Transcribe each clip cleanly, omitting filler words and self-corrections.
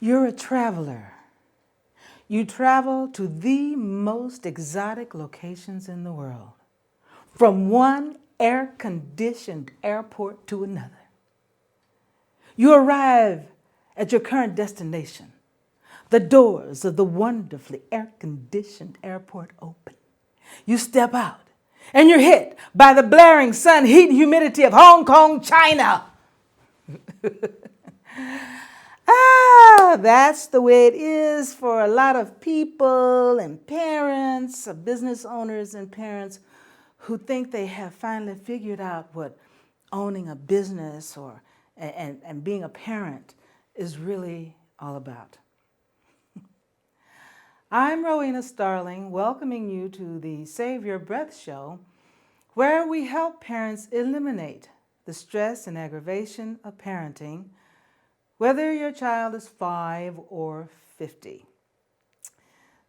You're a traveler. You travel to the most exotic locations in the world, from one air-conditioned airport to another. You arrive at your current destination. The doors of the wonderfully air-conditioned airport open. You step out, and you're hit by the blaring sun, heat, and humidity of Hong Kong, China. That's the way it is for a lot of people and parents, business owners and parents who think they have finally figured out what owning a business and being a parent is really all about. I'm Rowena Starling, welcoming you to the Save Your Breath show, where we help parents eliminate the stress and aggravation of parenting, whether your child is 5 or 50.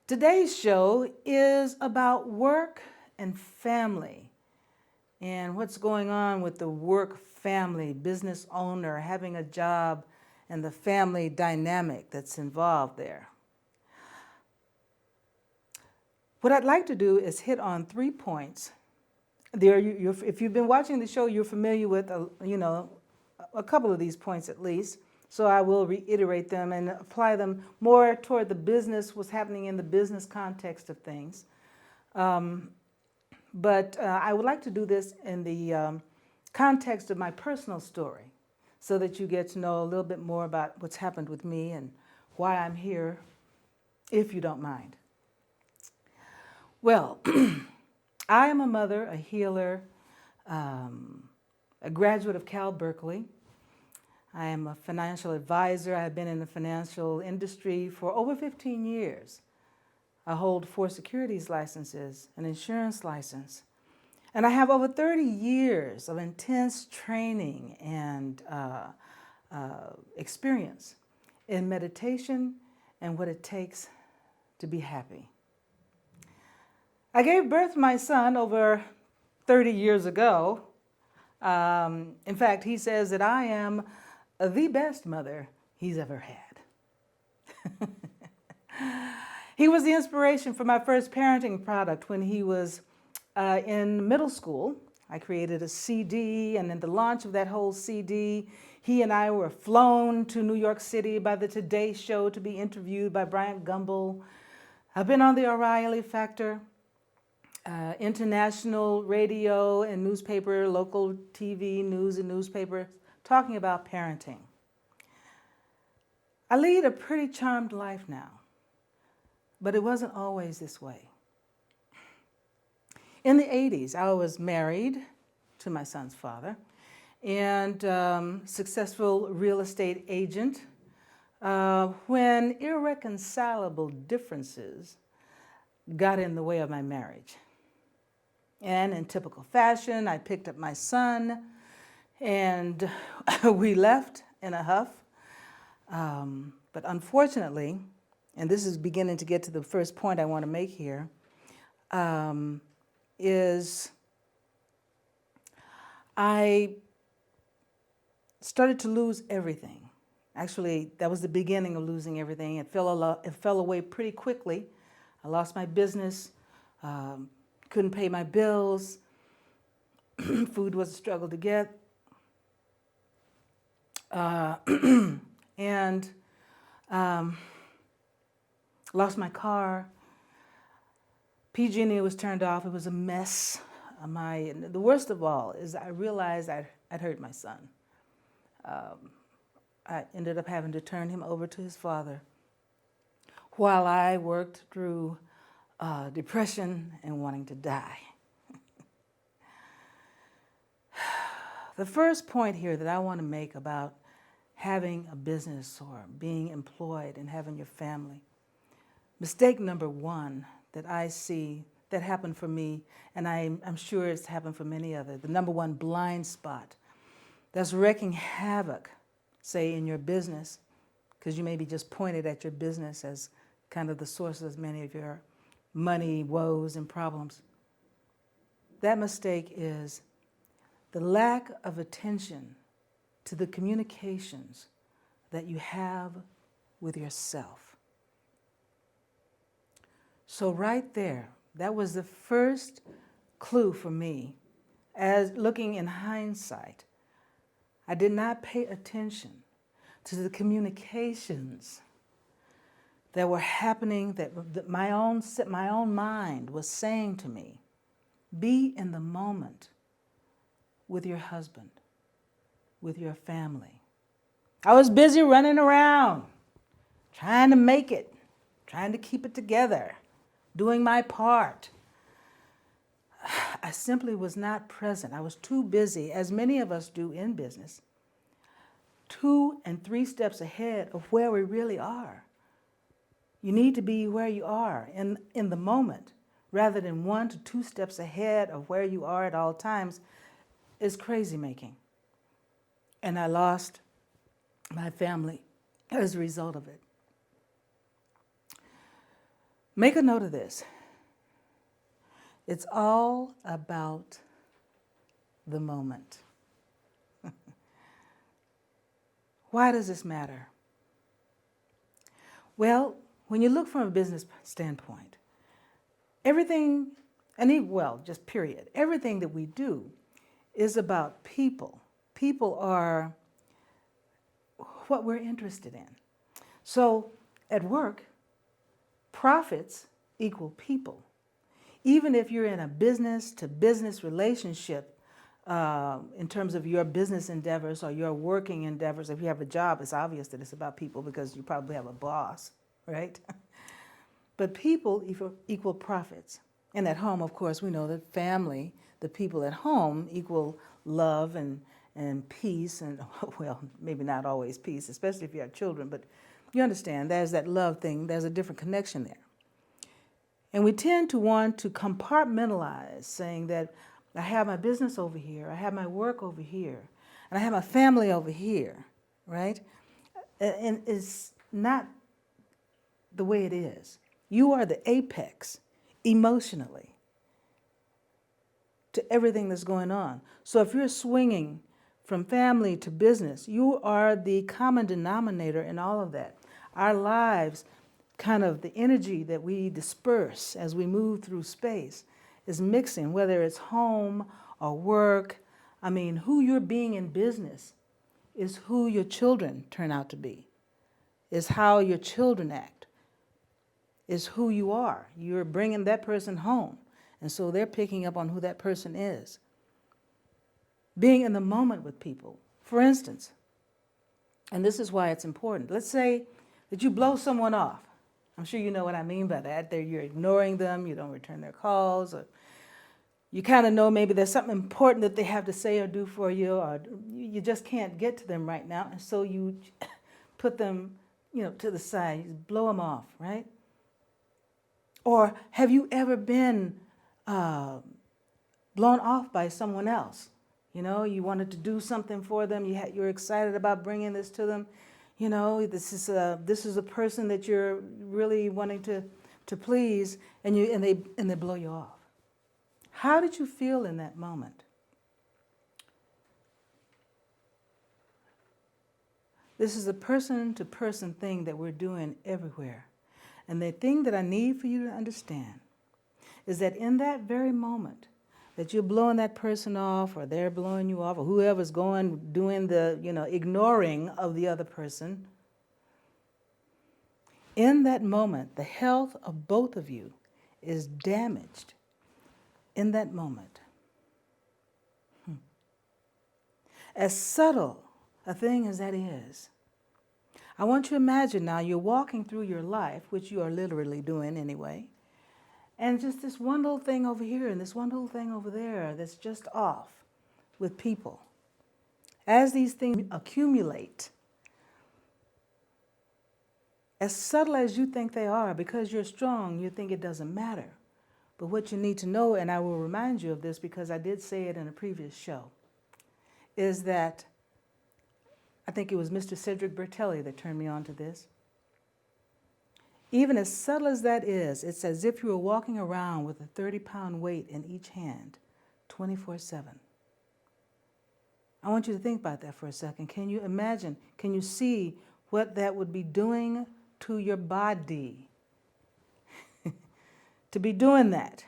Today's show is about work and family and what's going on with the work-family, business owner, having a job, and the family dynamic that's involved there. What I'd like to do is hit on 3 points. If you've been watching the show, you're familiar with a couple of these points at least. So I will reiterate them and apply them more toward the business, what's happening in the business context of things. But I would like to do this in the context of my personal story so that you get to know a little bit more about what's happened with me and why I'm here, if you don't mind. Well, I am a mother, a healer, a graduate of Cal Berkeley. I am a financial advisor. I've been in the financial industry for over 15 years. I hold 4 securities licenses, an insurance license, and I have over 30 years of intense training and experience in meditation and what it takes to be happy. I gave birth to my son over 30 years ago. In fact, he says that I am the best mother he's ever had. He was the inspiration for my first parenting product when he was in middle school. I created a CD, and in the launch of that whole CD, he and I were flown to New York City by the Today Show to be interviewed by Bryant Gumbel. I've been on the O'Reilly Factor, international radio and newspaper, local TV, news and newspaper, talking about parenting. I lead a pretty charmed life now, but it wasn't always this way. In the 80s, I was married to my son's father and successful real estate agent when irreconcilable differences got in the way of my marriage. And in typical fashion, I picked up my son and we left in a huff. But unfortunately, and this is beginning to get to the first point I want to make here, is I started to lose everything. Actually, that was the beginning of losing everything. It fell away pretty quickly. I lost my business, couldn't pay my bills, food was a struggle to get. And lost my car. PG&E was turned off. It was a mess. The worst of all is I realized I'd hurt my son. I ended up having to turn him over to his father while I worked through depression and wanting to die. The first point here that I want to make about having a business or being employed and having your family. Mistake number 1 that I see that happened for me, and I'm sure it's happened for many others, the number 1 blind spot that's wreaking havoc, say, in your business, because you may be just pointed at your business as kind of the source of many of your money woes and problems. That mistake is the lack of attention to the communications that you have with yourself. So right there, that was the first clue for me. As looking in hindsight, I did not pay attention to the communications that were happening, that my own mind was saying to me. Be in the moment with your husband, with your family. I was busy running around, trying to make it, trying to keep it together, doing my part. I simply was not present. I was too busy, as many of us do in business, 2 and 3 steps ahead of where we really are. You need to be where you are in the moment, rather than 1 to 2 steps ahead of where you are at all times is crazy making. And I lost my family as a result of it. Make a note of this. It's all about the moment. Why does this matter? Well, when you look from a business standpoint, everything, just period, everything that we do is about people. People are what we're interested in. So at work, profits equal people. Even if you're in a business-to-business relationship, in terms of your business endeavors or your working endeavors, if you have a job, it's obvious that it's about people because you probably have a boss, right? But people equal profits. And at home, of course, we know that family, the people at home, equal love and peace, and well, maybe not always peace, especially if you have children, but you understand, there's that love thing, there's a different connection there. And we tend to want to compartmentalize, saying that I have my business over here, I have my work over here, and I have my family over here, right? And it's not the way it is. You are the apex emotionally to everything that's going on. So if you're swinging from family to business, you are the common denominator in all of that. Our lives, kind of the energy that we disperse as we move through space is mixing, whether it's home or work. I mean, who you're being in business is who your children turn out to be, is how your children act, is who you are. You're bringing that person home, and so they're picking up on who that person is. Being in the moment with people. For instance, and this is why it's important, let's say that you blow someone off. I'm sure you know what I mean by that. You're ignoring them, you don't return their calls, or you kind of know maybe there's something important that they have to say or do for you, or you just can't get to them right now, and so you put them, to the side, you blow them off, right? Or have you ever been blown off by someone else? You wanted to do something for them, you're excited about bringing this to them. This is a person that you're really wanting to please, and they blow you off. How did you feel in that moment? This is a person-to-person thing that we're doing everywhere. And the thing that I need for you to understand is that in that very moment that you're blowing that person off, or they're blowing you off, or whoever's doing the, ignoring of the other person, in that moment, the health of both of you is damaged in that moment. As subtle a thing as that is, I want you to imagine now you're walking through your life, which you are literally doing anyway, and just this one little thing over here and this one little thing over there that's just off with people. As these things accumulate, as subtle as you think they are, because you're strong, you think it doesn't matter. But what you need to know, and I will remind you of this because I did say it in a previous show, is that I think it was Mr. Cedric Bertelli that turned me on to this. Even as subtle as that is, it's as if you were walking around with a 30-pound weight in each hand, 24/7. I want you to think about that for a second. Can you imagine, can you see what that would be doing to your body to be doing that.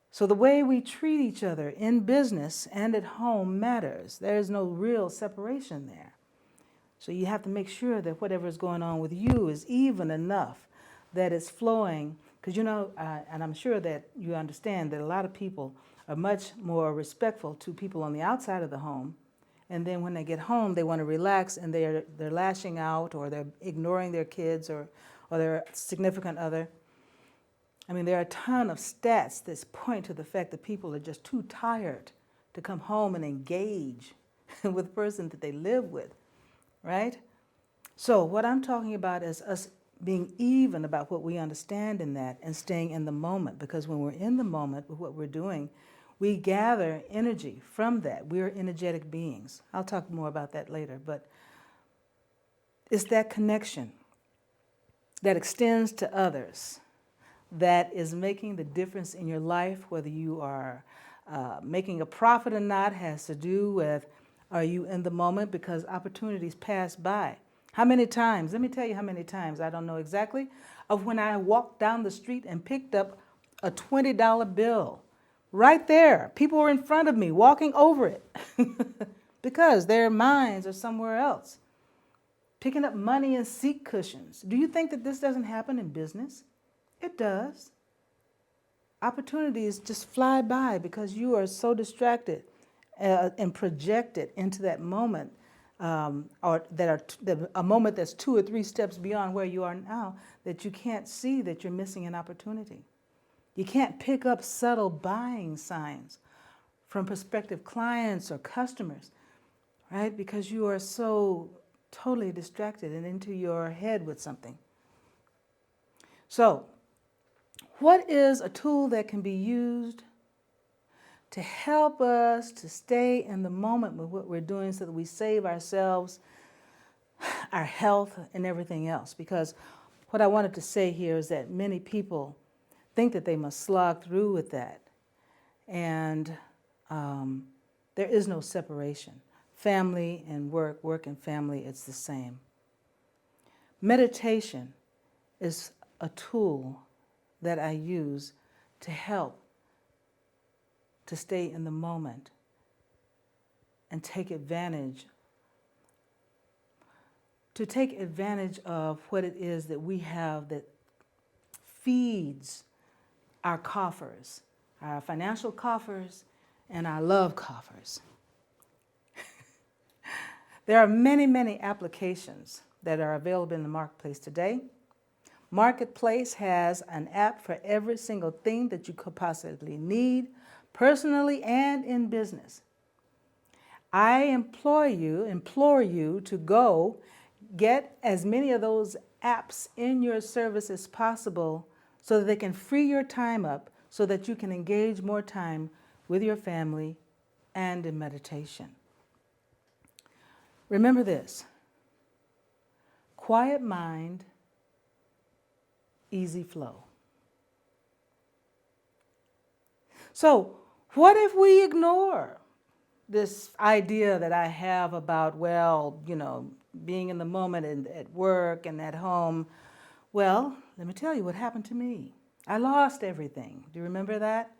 So the way we treat each other in business and at home matters. There is no real separation there. So you have to make sure that whatever is going on with you is even enough that it's flowing. Because and I'm sure that you understand that a lot of people are much more respectful to people on the outside of the home. And then when they get home, they want to relax and they're lashing out, or they're ignoring their kids or their significant other. I mean, there are a ton of stats that point to the fact that people are just too tired to come home and engage with the person that they live with, right? So what I'm talking about is us being even about what we understand in that and staying in the moment, because when we're in the moment with what we're doing, we gather energy from that. We're energetic beings. I'll talk more about that later, but it's that connection that extends to others that is making the difference in your life. Whether you are making a profit or not has to do with, are you in the moment? Because opportunities pass by. How many times, let me tell you how many times, I don't know exactly, of when I walked down the street and picked up a $20 bill. Right there, people were in front of me walking over it because their minds are somewhere else. Picking up money in seat cushions. Do you think that this doesn't happen in business? It does. Opportunities just fly by because you are so distracted and projected into that moment, or a moment that's 2 or 3 steps beyond where you are now, that you can't see that you're missing an opportunity. You can't pick up subtle buying signs from prospective clients or customers, right? Because you are so totally distracted and into your head with something. So, what is a tool that can be used to help us to stay in the moment with what we're doing so that we save ourselves, our health, and everything else? Because what I wanted to say here is that many people think that they must slog through with that. And there is no separation. Family and work, work and family, it's the same. Meditation is a tool that I use to help to stay in the moment and take advantage of what it is that we have that feeds our coffers, our financial coffers and our love coffers. There are many, many applications that are available in the marketplace today. Marketplace has an app for every single thing that you could possibly need, personally and in business. I implore you to go get as many of those apps in your service as possible so that they can free your time up so that you can engage more time with your family and in meditation. Remember this: quiet mind, easy flow. So, what if we ignore this idea that I have about, being in the moment and at work and at home? Well, let me tell you what happened to me. I lost everything. Do you remember that?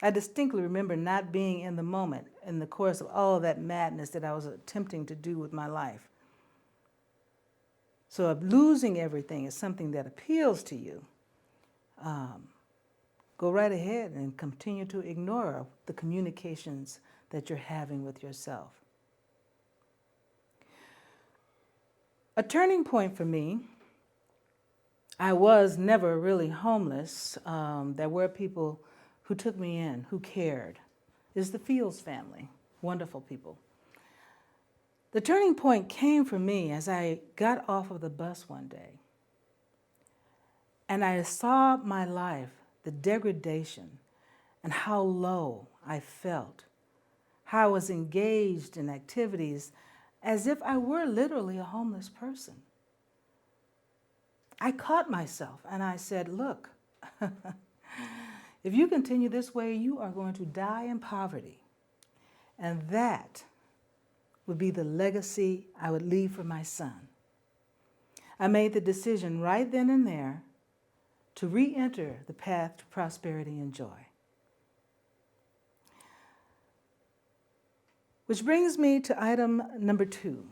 I distinctly remember not being in the moment in the course of all of that madness that I was attempting to do with my life. So if losing everything is something that appeals to you, go right ahead and continue to ignore the communications that you're having with yourself. A turning point for me, I was never really homeless. There were people who took me in, who cared. Is the Fields family, wonderful people. The turning point came for me as I got off of the bus one day and I saw my life, the degradation, and how low I felt, how I was engaged in activities as if I were literally a homeless person. I caught myself and I said, look, if you continue this way, you are going to die in poverty. And that would be the legacy I would leave for my son. I made the decision right then and there to re-enter the path to prosperity and joy. Which brings me to item number 2.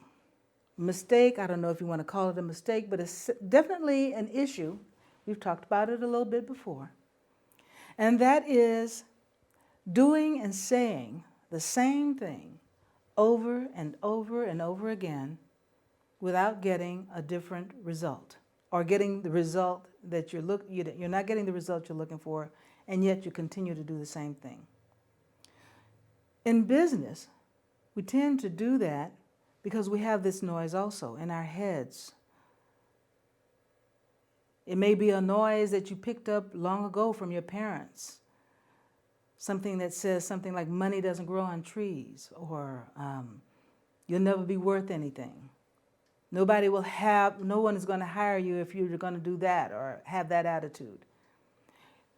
Mistake, I don't know if you want to call it a mistake, but it's definitely an issue. We've talked about it a little bit before. And that is doing and saying the same thing over and over and over again without getting a different result, or getting the result that you're not getting the result you're looking for, and yet you continue to do the same thing. In business, we tend to do that because we have this noise also in our heads. It may be a noise that you picked up long ago from your parents. Something that says something like money doesn't grow on trees, or you'll never be worth anything. No one is going to hire you if you're going to do that or have that attitude.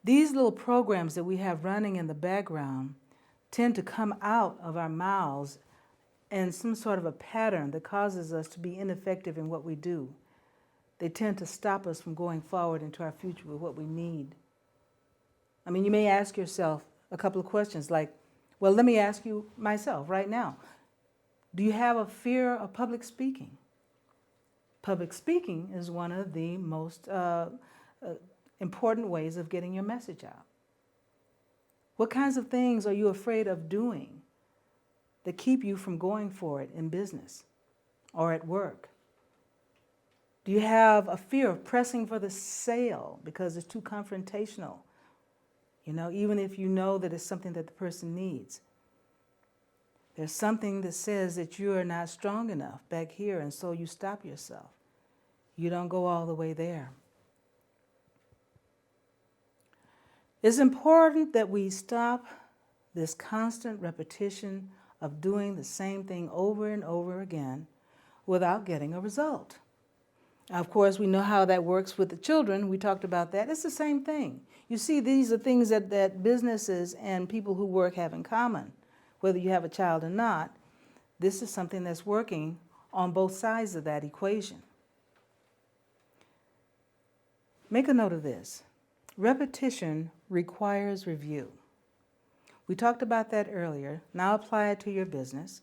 These little programs that we have running in the background tend to come out of our mouths in some sort of a pattern that causes us to be ineffective in what we do. They tend to stop us from going forward into our future with what we need. I mean, you may ask yourself a couple of questions like, well, let me ask you myself right now. Do you have a fear of public speaking? Public speaking is one of the most important ways of getting your message out. What kinds of things are you afraid of doing that keep you from going for it in business or at work? Do you have a fear of pressing for the sale because it's too confrontational? Even if you know that it's something that the person needs. There's something that says that you are not strong enough back here, and so you stop yourself. You don't go all the way there. It's important that we stop this constant repetition of doing the same thing over and over again without getting a result. Now, of course, we know how that works with the children. We talked about that. It's the same thing. You see, these are things that businesses and people who work have in common. Whether you have a child or not, this is something that's working on both sides of that equation. Make a note of this. Repetition requires review. We talked about that earlier. Now apply it to your business.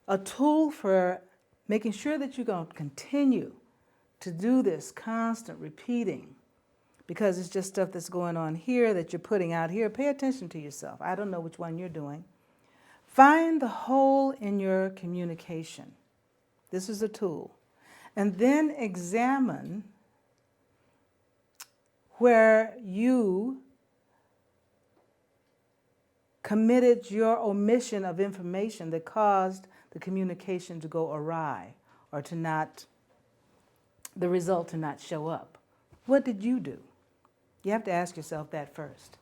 A tool for making sure that you're going to continue to do this constant repeating, because it's just stuff that's going on here that you're putting out here. Pay attention to yourself. I don't know which one you're doing. Find the hole in your communication. This is a tool. And then examine where you committed your omission of information that caused the communication to go awry or the result to not show up. What did you do? You have to ask yourself that first.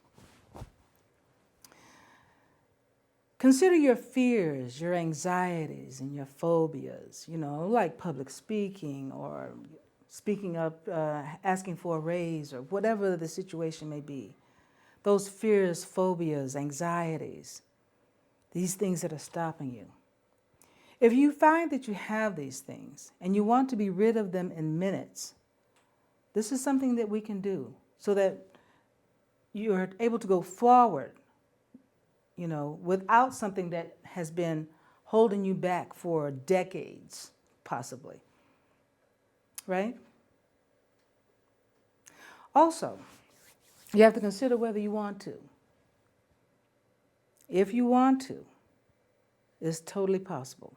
Consider your fears, your anxieties, and your phobias, like public speaking or speaking up, asking for a raise, or whatever the situation may be. Those fears, phobias, anxieties, these things that are stopping you. If you find that you have these things and you want to be rid of them in minutes, this is something that we can do so that you're able to go forward, without something that has been holding you back for decades, possibly. Right? Also, you have to consider whether you want to. If you want to, it's totally possible.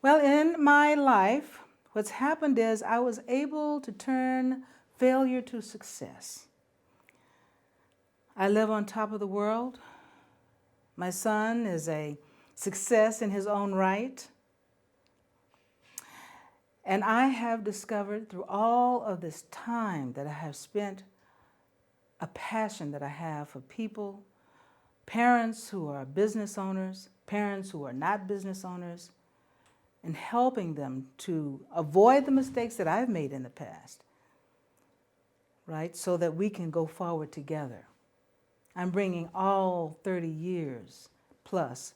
Well, in my life, what's happened is I was able to turn failure to success. I live on top of the world. My son is a success in his own right. And I have discovered through all of this time that I have spent a passion that I have for people, parents who are business owners, parents who are not business owners, and helping them to avoid the mistakes that I've made in the past, right? So that we can go forward together. I'm bringing all 30 years plus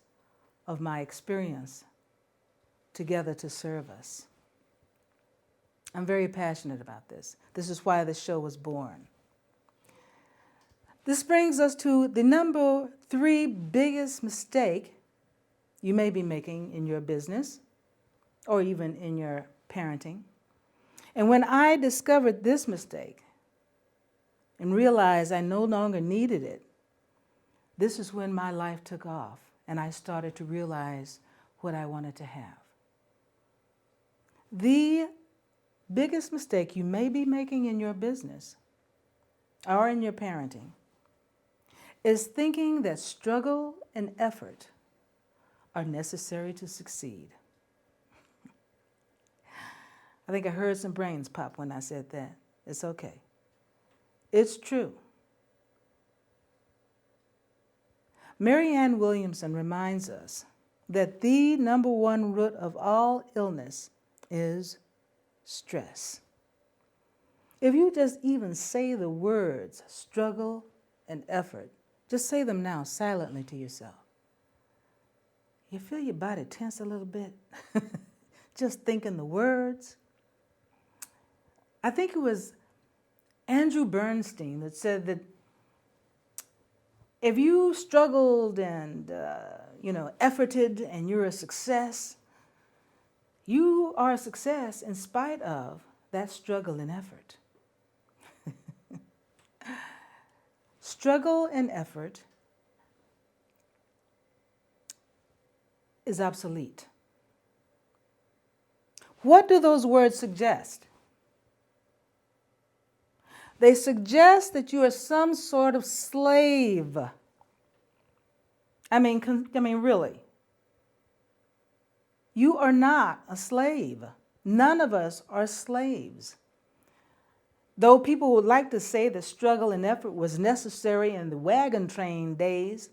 of my experience together to serve us. I'm very passionate about this. This is why this show was born. This brings us to the number 3 biggest mistake you may be making in your business or even in your parenting. And when I discovered this mistake and realized I no longer needed it, this is when my life took off and I started to realize what I wanted to have. The biggest mistake you may be making in your business or in your parenting is thinking that struggle and effort are necessary to succeed. I think I heard some brains pop when I said that. It's okay. It's true. Marianne Williamson reminds us that the number 1 root of all illness is stress. If you just even say the words struggle and effort, just say them now silently to yourself. You feel your body tense a little bit? Just thinking the words. I think it was Andrew Bernstein that said that if you struggled and efforted and you're a success, you are a success in spite of that struggle and effort. Struggle and effort is obsolete. What do those words suggest? They suggest that you are some sort of slave. I mean, really. You are not a slave. None of us are slaves. Though people would like to say that struggle and effort was necessary in the wagon train days,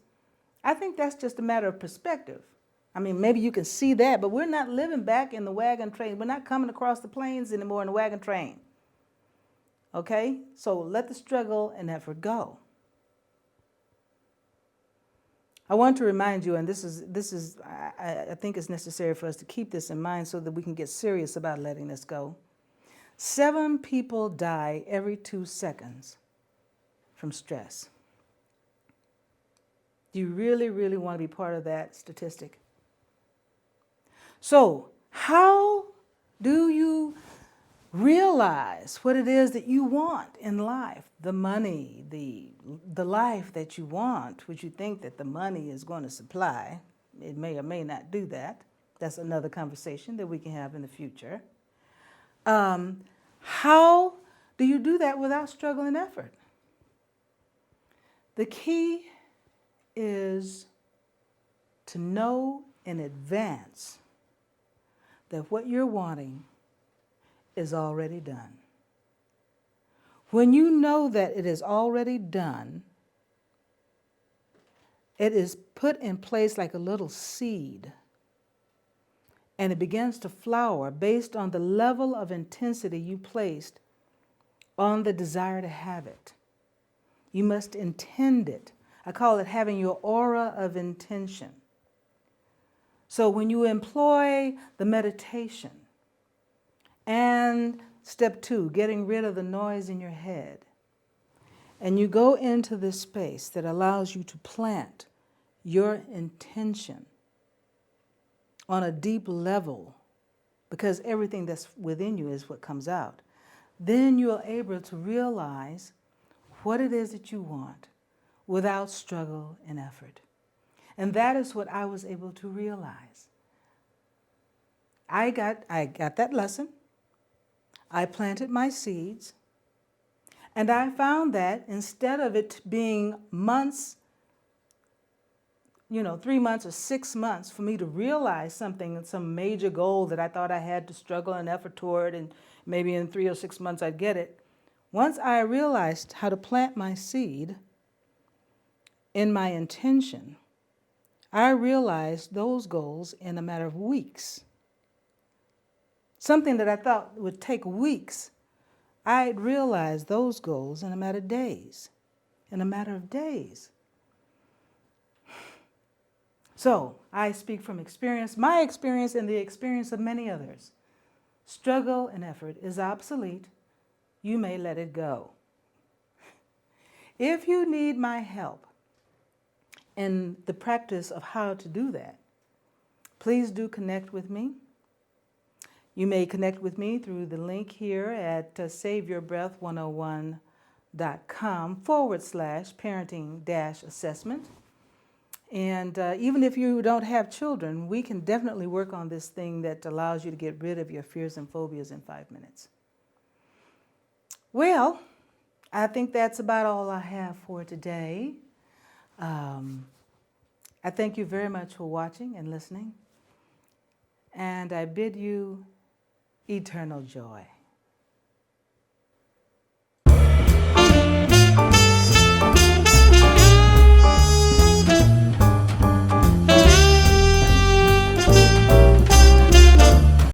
I think that's just a matter of perspective. I mean, maybe you can see that, but we're not living back in the wagon train. We're not coming across the plains anymore in the wagon train. Okay? So let the struggle and effort go. I want to remind you, and this is I think it's necessary for us to keep this in mind so that we can get serious about letting this go. 7 people die every 2 seconds from stress. Do you really, really want to be part of that statistic? So, how do you realize what it is that you want in life? The money, the life that you want, which you think that the money is going to supply. It may or may not do that. That's another conversation that we can have in the future. How do you do that without struggle and effort? The key is to know in advance that what you're wanting is already done. When you know that it is already done, it is put in place like a little seed, and it begins to flower based on the level of intensity you placed on the desire to have it. You must intend it. I call it having your aura of intention. So when you employ the meditation and step 2, getting rid of the noise in your head, and you go into this space that allows you to plant your intention on a deep level, because everything that's within you is what comes out, then you're able to realize what it is that you want without struggle and effort. And that is what I was able to realize. I got that lesson. I planted my seeds, and I found that instead of it being months, 3 months or 6 months for me to realize something, some major goal that I thought I had to struggle and effort toward, and maybe in 3 or 6 months I'd get it. Once I realized how to plant my seed in my intention, I realized those goals in a matter of weeks. Something that I thought would take weeks, I realized those goals in a matter of days. In a matter of days. So I speak from experience, my experience and the experience of many others. Struggle and effort is obsolete. You may let it go. If you need my help in the practice of how to do that, please do connect with me. You may connect with me through the link here at SaveYourBreath101.com/parenting-assessment. And even if you don't have children, we can definitely work on this thing that allows you to get rid of your fears and phobias in 5 minutes. Well, I think that's about all I have for today. I thank you very much for watching and listening, and I bid you eternal joy.